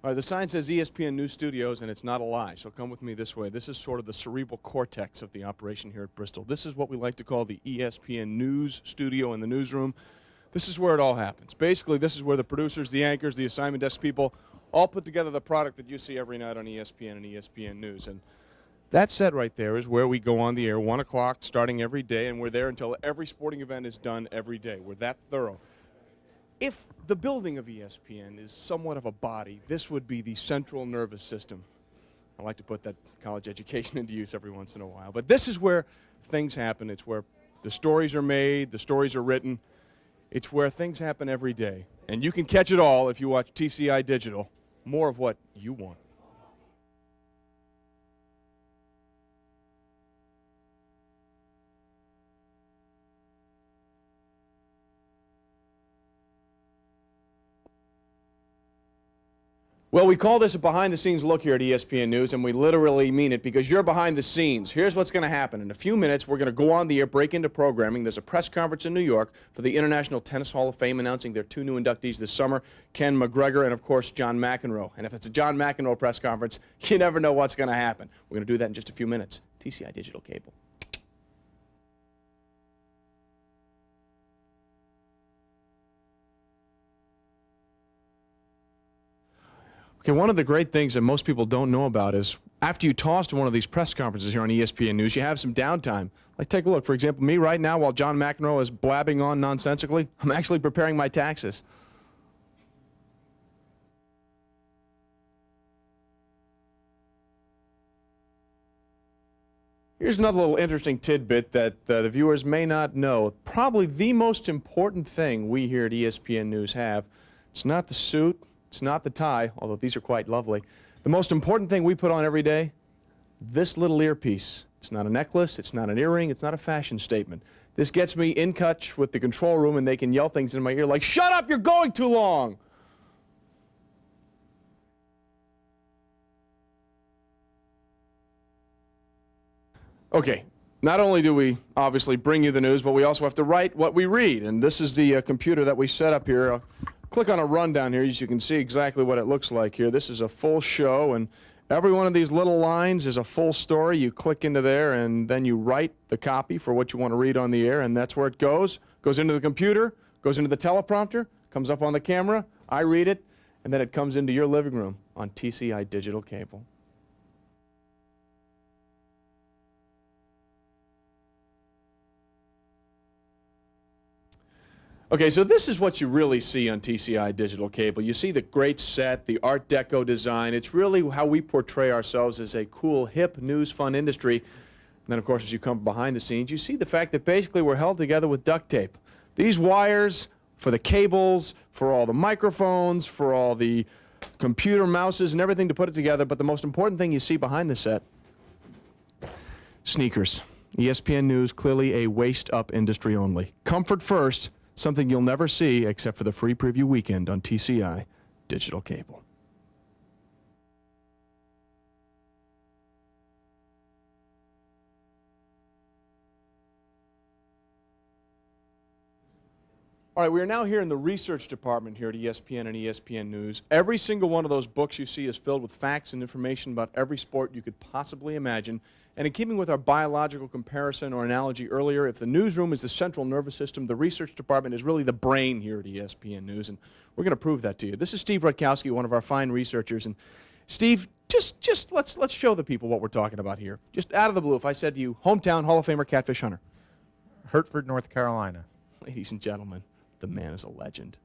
All right, the sign says ESPN News Studios, and it's not a lie, so come with me this way. This is sort of the cerebral cortex of the operation here at Bristol. This is what we like to call the ESPN News Studio in the newsroom. This is where it all happens. Basically, this is where the producers, the anchors, the assignment desk people all put together the product that you see every night on ESPN and ESPN News. And that set right there is where we go on the air, 1 o'clock, starting every day, and we're there until every sporting event is done every day. We're that thorough. If the building of ESPN is somewhat of a body, this would be the central nervous system. I like to put that college education into use every once in a while. But this is where things happen. It's where the stories are made, the stories are written. It's where things happen every day. And you can catch it all if you watch TCI Digital. More of what you want. Well, we call this a behind-the-scenes look here at ESPN News, and we literally mean it because you're behind the scenes. Here's what's going to happen. In a few minutes, we're going to go on the air, break into programming. There's a press conference in New York for the International Tennis Hall of Fame announcing their 2 new inductees this summer, Ken McGregor and, of course, John McEnroe. And if it's a John McEnroe press conference, you never know what's going to happen. We're going to do that in just a few minutes. TCI Digital Cable. Okay, one of the great things that most people don't know about is after you toss to one of these press conferences here on ESPN News, you have some downtime. Like, take a look. For example, me right now, while John McEnroe is blabbing on nonsensically, I'm actually preparing my taxes. Here's another little interesting tidbit that the viewers may not know. Probably the most important thing we here at ESPN News have, it's not the suit, it's not the tie, although these are quite lovely. The most important thing we put on every day, this little earpiece. It's not a necklace, it's not an earring, it's not a fashion statement. This gets me in touch with the control room, and they can yell things in my ear like, "Shut up, you're going too long!" Okay, not only do we obviously bring you the news, but we also have to write what we read, and this is the computer that we set up here. Click on a rundown here, as you can see exactly what it looks like here. This is a full show, and every one of these little lines is a full story. You click into there, and then you write the copy for what you want to read on the air, and that's where it goes. Goes into the computer, goes into the teleprompter, comes up on the camera, I read it, and then it comes into your living room on TCI Digital Cable. Okay, so this is what you really see on TCI Digital Cable. You see the great set, the Art Deco design. It's really how we portray ourselves as a cool, hip, news, fun industry. And then, of course, as you come behind the scenes, you see the fact that basically we're held together with duct tape. These wires for the cables, for all the microphones, for all the computer mouses and everything to put it together. But the most important thing you see behind the set, sneakers. ESPN News, clearly a waist-up industry only. Comfort first. Something you'll never see except for the free preview weekend on TCI Digital Cable. All right, we are now here in the research department here at ESPN and ESPN News. Every single one of those books you see is filled with facts and information about every sport you could possibly imagine. And in keeping with our biological comparison or analogy earlier, if the newsroom is the central nervous system, the research department is really the brain here at ESPN News, and we're going to prove that to you. This is Steve Rutkowski, one of our fine researchers. And Steve, just let's show the people what we're talking about here. Just out of the blue, if I said to you, hometown Hall of Famer catfish hunter. Hertford, North Carolina. Ladies and gentlemen, the man is a legend.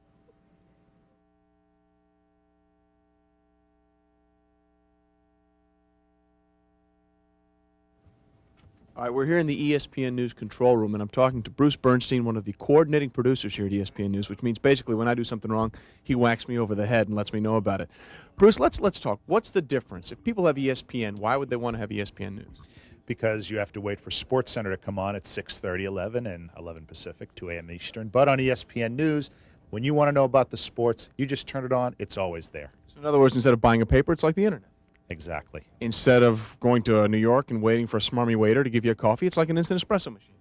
All right, we're here in the ESPN News control room, and I'm talking to Bruce Bernstein, one of the coordinating producers here at ESPN News, which means basically when I do something wrong, he whacks me over the head and lets me know about it. Bruce, let's talk. What's the difference? If people have ESPN, why would they want to have ESPN News? Because you have to wait for SportsCenter to come on at 6:30, 11, and 11 Pacific, 2 a.m. Eastern. But on ESPN News, when you want to know about the sports, you just turn it on. It's always there. So in other words, instead of buying a paper, it's like the Internet. Exactly. Instead of going to New York and waiting for a smarmy waiter to give you a coffee, it's like an instant espresso machine.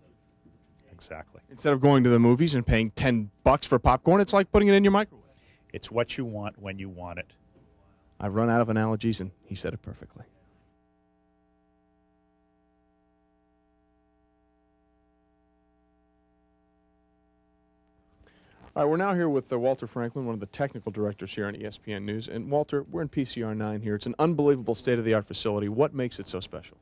Exactly. Instead of going to the movies and paying $10 for popcorn, it's like putting it in your microwave. It's what you want when you want it. I've run out of analogies, and he said it perfectly. All right, we're now here with Walter Franklin, one of the technical directors here on ESPN News. And Walter, we're in PCR 9 here. It's an unbelievable state-of-the-art facility. What makes it so special?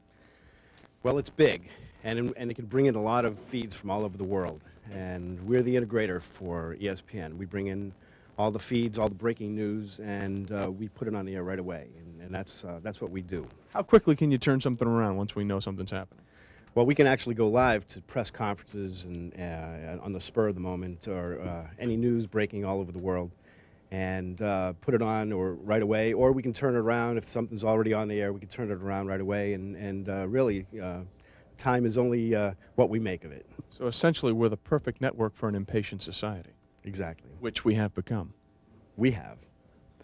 Well, it's big, and it can bring in a lot of feeds from all over the world. And we're the integrator for ESPN. We bring in all the feeds, all the breaking news, and we put it on the air right away. And that's what we do. How quickly can you turn something around once we know something's happening? Well, we can actually go live to press conferences and on the spur of the moment, or any news breaking all over the world, and put it on or right away. Or we can turn it around if something's already on the air. We can turn it around right away, and really, time is only what we make of it. So essentially, we're the perfect network for an impatient society. Exactly. Which we have become. We have.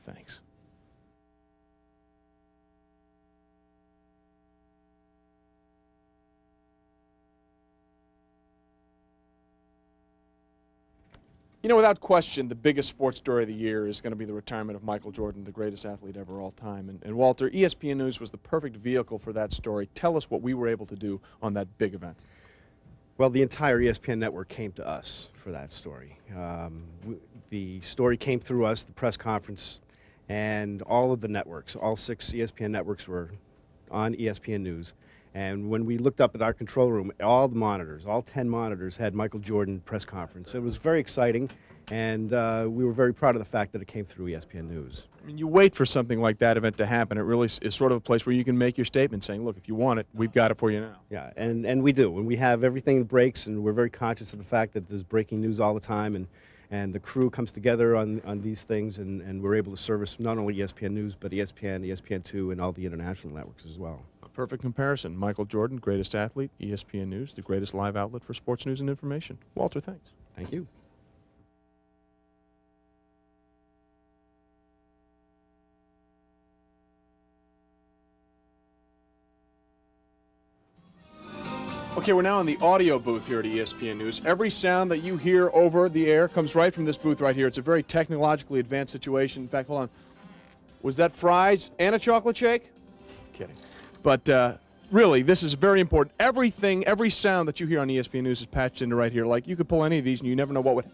Thanks. You know, without question, the biggest sports story of the year is going to be the retirement of Michael Jordan, the greatest athlete ever all time. And Walter, ESPN News was the perfect vehicle for that story. Tell us what we were able to do on that big event. Well, the entire ESPN network came to us for that story. The story came through us, the press conference, and all of the networks, all 6 ESPN networks were on ESPN News. And when we looked up at our control room, all the monitors, all 10 monitors had Michael Jordan press conference. It was very exciting, and we were very proud of the fact that it came through ESPN News. I mean, you wait for something like that event to happen. It really is sort of a place where you can make your statement saying, look, if you want it, we've got it for you now. Yeah, and we do. And we have everything that breaks, and we're very conscious of the fact that there's breaking news all the time, and the crew comes together on these things, and we're able to service not only ESPN News, but ESPN, ESPN2, and all the international networks as well. A perfect comparison. Michael Jordan, greatest athlete, ESPN News, the greatest live outlet for sports news and information. Walter, thanks. Thank you. Okay, we're now in the audio booth here at ESPN News. Every sound that you hear over the air comes right from this booth right here. It's a very technologically advanced situation. In fact, hold on. Was that fries and a chocolate shake? Kidding. But really, this is very important. Everything, every sound that you hear on ESPN News is patched into right here. Like, you could pull any of these and you never know what would.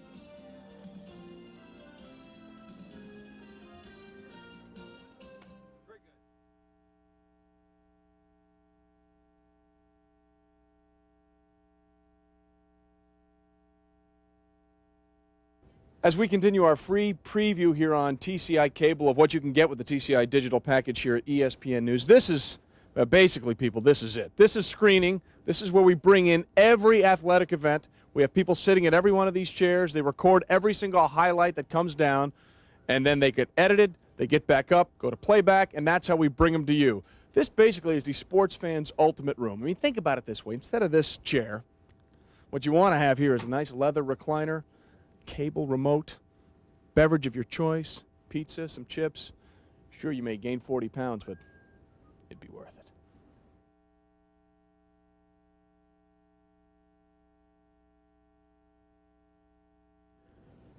As we continue our free preview here on TCI Cable of what you can get with the TCI digital package here at ESPN News, this is basically, people, this is it. This is screening. This is where we bring in every athletic event. We have people sitting at every one of these chairs. They record every single highlight that comes down, and then they get edited, they get back up, go to playback, and that's how we bring them to you. This basically is the sports fan's ultimate room. I mean, think about it this way. Instead of this chair, what you want to have here is a nice leather recliner, cable remote, beverage of your choice, pizza, some chips. Sure, you may gain 40 pounds, but it'd be worth it.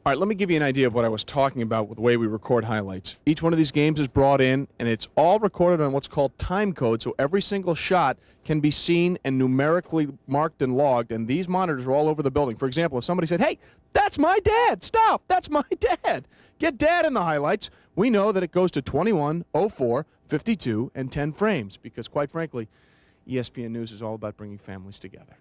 All right, let me give you an idea of what I was talking about with the way we record highlights. Each one of these games is brought in, and it's all recorded on what's called time code, so every single shot can be seen and numerically marked and logged, and these monitors are all over the building. For example, if somebody said, hey, that's my dad, stop, that's my dad, get dad in the highlights, we know that it goes to 21, 04, 52, and 10 frames, because quite frankly, ESPN News is all about bringing families together.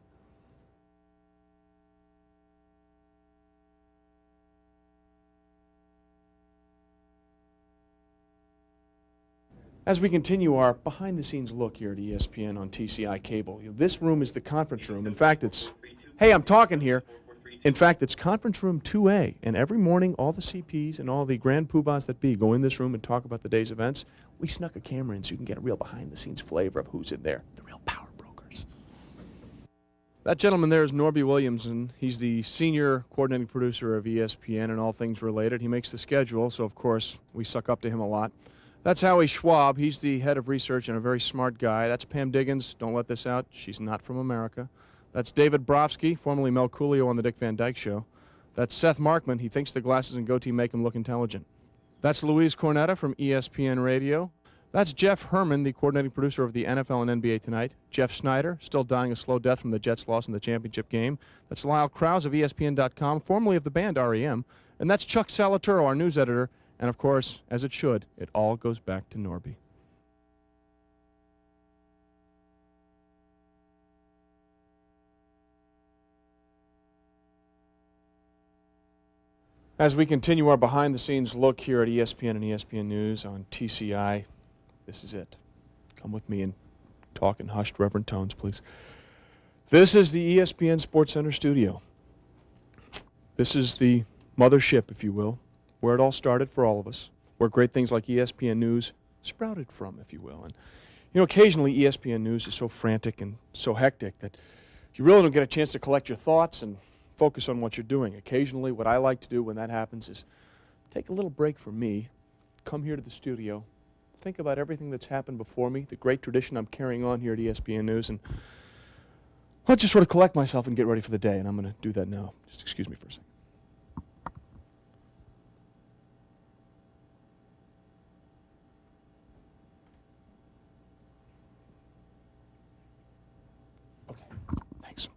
As we continue our behind-the-scenes look here at ESPN on TCI Cable, this room is the conference room. In fact, it's, hey, I'm talking here. In fact, it's conference room 2A, and every morning all the CPs and all the grand poobahs that be go in this room and talk about the day's events. We snuck a camera in so you can get a real behind-the-scenes flavor of who's in there, the real power brokers. That gentleman there is Norby Williams, and he's the senior coordinating producer of ESPN and all things related. He makes the schedule, so of course we suck up to him a lot. That's Howie Schwab. He's the head of research and a very smart guy. That's Pam Diggins. Don't let this out. She's not from America. That's David Brofsky, formerly Mel Coolio on the Dick Van Dyke Show. That's Seth Markman. He thinks the glasses and goatee make him look intelligent. That's Luis Cornetta from ESPN Radio. That's Jeff Herman, the coordinating producer of the NFL and NBA Tonight. Jeff Snyder, still dying a slow death from the Jets' loss in the championship game. That's Lyle Krause of ESPN.com, formerly of the band REM. And that's Chuck Salaturo, our news editor. And, of course, as it should, it all goes back to Norby. As we continue our behind-the-scenes look here at ESPN and ESPN News on TCI, this is it. Come with me and talk in hushed, reverent tones, please. This is the ESPN SportsCenter studio. This is the mothership, if you will, where it all started for all of us, where great things like ESPN News sprouted from, if you will. And, you know, occasionally ESPN News is so frantic and so hectic that you really don't get a chance to collect your thoughts and focus on what you're doing. Occasionally, what I like to do when that happens is take a little break from me, come here to the studio, think about everything that's happened before me, the great tradition I'm carrying on here at ESPN News, and I'll just sort of collect myself and get ready for the day, and I'm going to do that now. Just excuse me for a second. Okay, thanks.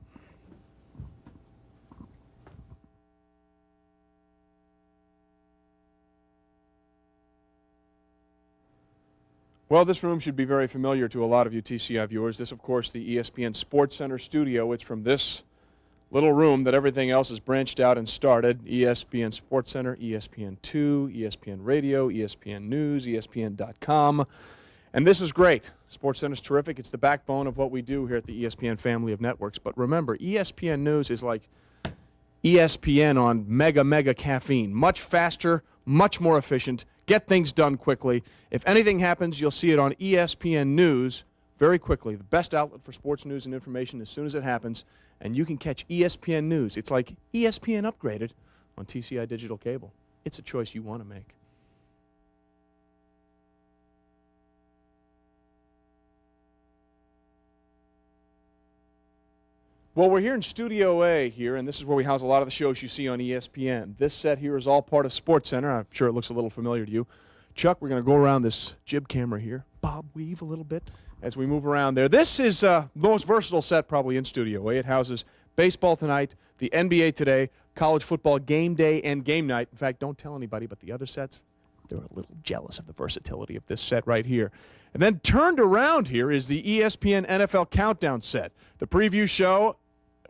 Well, this room should be very familiar to a lot of you TCI viewers. This, of course, the ESPN SportsCenter studio. It's from this little room that everything else is branched out and started. ESPN SportsCenter, ESPN2, ESPN Radio, ESPN News, ESPN.com. And this is great. SportsCenter's terrific. It's the backbone of what we do here at the ESPN family of networks. But remember, ESPN News is like ESPN on mega caffeine. Much faster, much more efficient. Get things done quickly. If anything happens, you'll see it on ESPN News very quickly. The best outlet for sports news and information as soon as it happens. And you can catch ESPN News. It's like ESPN upgraded on TCI digital cable. It's a choice you want to make. Well, we're here in Studio A here, and this is where we house a lot of the shows you see on ESPN. This set here is all part of SportsCenter. I'm sure it looks a little familiar to you. Chuck, we're going to go around this jib camera here, bob weave a little bit as we move around there. This is the most versatile set probably in Studio A. It houses Baseball Tonight, the NBA Today, College Football Game Day and Game Night. In fact, don't tell anybody, but the other sets, they're a little jealous of the versatility of this set right here. And then turned around here is the ESPN NFL Countdown set, the preview show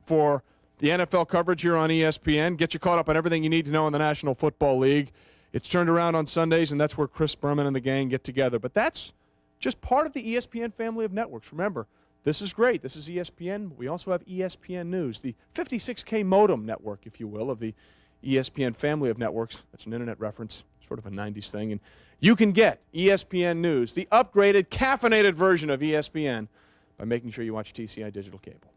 for the NFL coverage here on ESPN. Get you caught up on everything you need to know in the National Football League. It's turned around on Sundays, and that's where Chris Berman and the gang get together. But that's just part of the ESPN family of networks. Remember, this is great. This is ESPN. But we also have ESPN News, the 56K modem network, if you will, of the ESPN family of networks. That's an internet reference, sort of a 90s thing. And you can get ESPN News, the upgraded, caffeinated version of ESPN, by making sure you watch TCI digital cable.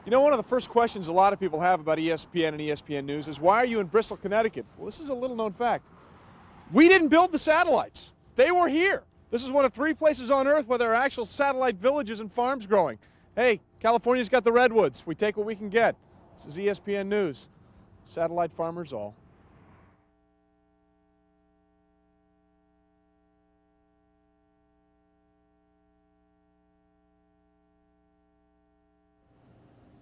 You know, one of the first questions a lot of people have about ESPN and ESPN News is, why are you in Bristol, Connecticut? Well, this is a little-known fact. We didn't build the satellites. They were here. This is one of 3 places on Earth where there are actual satellite villages and farms growing. Hey, California's got the redwoods. We take what we can get. This is ESPN News. Satellite farmers all.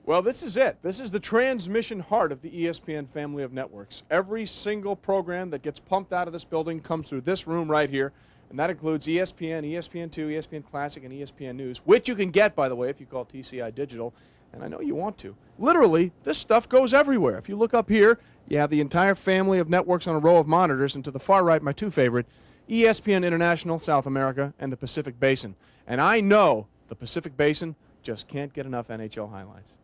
Well, this is it. This is the transmission heart of the ESPN family of networks. Every single program that gets pumped out of this building comes through this room right here, and that includes ESPN, ESPN2, ESPN Classic, and ESPN News, which you can get, by the way, if you call TCI Digital, and I know you want to. Literally, this stuff goes everywhere. If you look up here, you have the entire family of networks on a row of monitors, and to the far right, my 2 favorite, ESPN International, South America, and the Pacific Basin. And I know the Pacific Basin just can't get enough NHL highlights.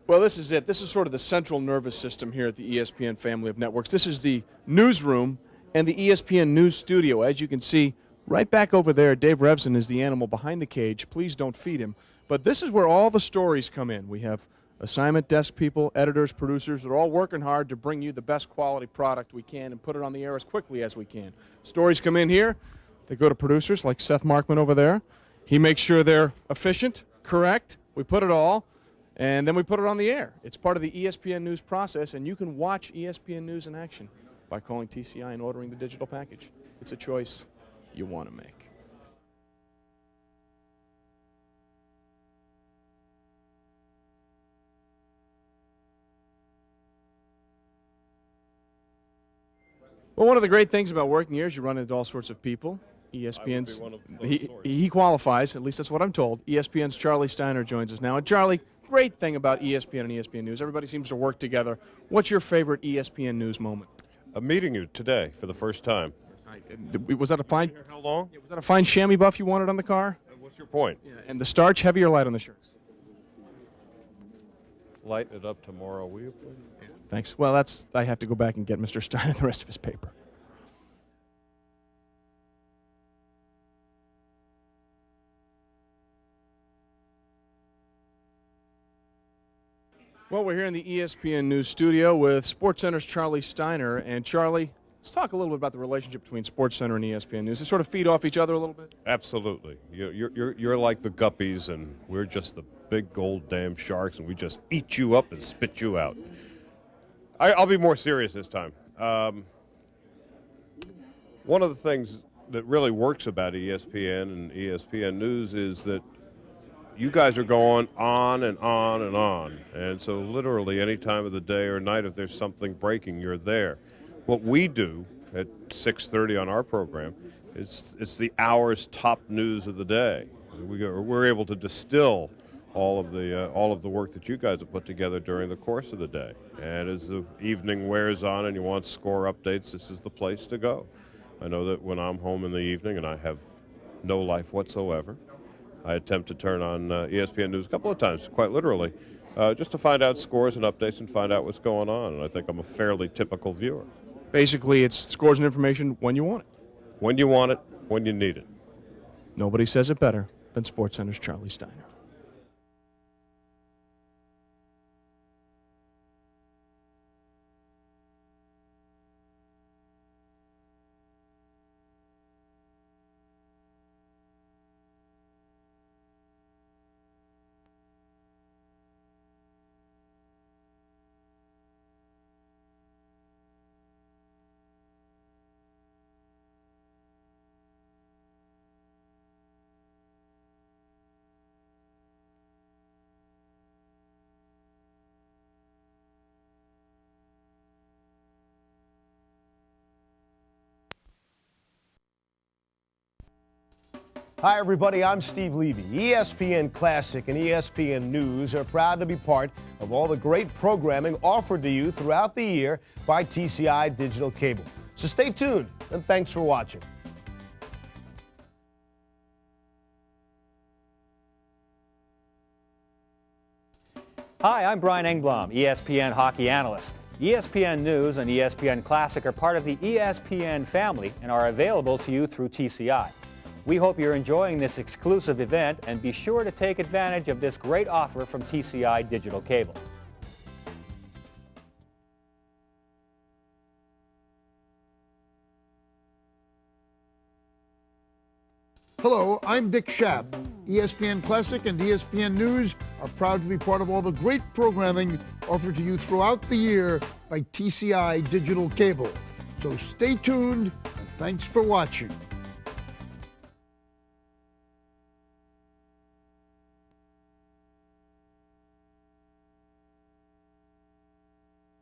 Well, this is it. This is sort of the central nervous system here at the ESPN family of networks. This is the newsroom and the ESPN News studio. As you can see, right back over there, Dave Revson is the animal behind the cage. Please don't feed him. But this is where all the stories come in. We have Assignment desk people, editors, producers, they're all working hard to bring you the best quality product we can and put it on the air as quickly as we can. Stories come in here. They go to producers like Seth Markman over there. He makes sure they're efficient, correct. We put it all, and then we put it on the air. It's part of the ESPN News process, and you can watch ESPN News in action by calling TCI and ordering the digital package. It's a choice you want to make. Well, one of the great things about working here is you run into all sorts of people. ESPN's, he qualifies, at least that's what I'm told. ESPN's Charley Steiner joins us now. And Charley, great thing about ESPN and ESPN News, everybody seems to work together. What's your favorite ESPN News moment? Meeting you today for the first time. Was that a fine? How long? Was that a fine chamois buff you wanted on the car? What's your point? Yeah, and the starch, heavy or light on the shirts? Lighten it up tomorrow, will you please? Thanks. Well, I have to go back and get Mr. Steiner the rest of his paper. Well, we're here in the ESPN News studio with SportsCenter's Charley Steiner. And Charley, let's talk a little bit about the relationship between SportsCenter and ESPN News. They sort of feed off each other a little bit? Absolutely. You're like the guppies, and we're just the big gold damn sharks, and we just eat you up and spit you out. I'll be more serious this time. One of the things that really works about ESPN and ESPN News is that you guys are going on and on and on. And so literally any time of the day or night, if there's something breaking, you're there. What we do at 6:30 on our program, it's the hour's top news of the day. We're able to distill all of the work that you guys have put together during the course of the day. And as the evening wears on and you want score updates, this is the place to go. I know that when I'm home in the evening and I have no life whatsoever, I attempt to turn on ESPN News a couple of times, quite literally, just to find out scores and updates and find out what's going on. And I think I'm a fairly typical viewer. Basically, it's scores and information when you want it. When you want it, when you need it. Nobody says it better than SportsCenter's Charley Steiner. Hi, everybody. I'm Steve Levy. ESPN Classic and ESPN News are proud to be part of all the great programming offered to you throughout the year by TCI Digital Cable. So stay tuned, and thanks for watching. Hi, I'm Brian Engblom, ESPN hockey analyst. ESPN News and ESPN Classic are part of the ESPN family and are available to you through TCI. We hope you're enjoying this exclusive event, and be sure to take advantage of this great offer from TCI Digital Cable. Hello, I'm Dick Schaap. ESPN Classic and ESPN News are proud to be part of all the great programming offered to you throughout the year by TCI Digital Cable. So stay tuned, and thanks for watching.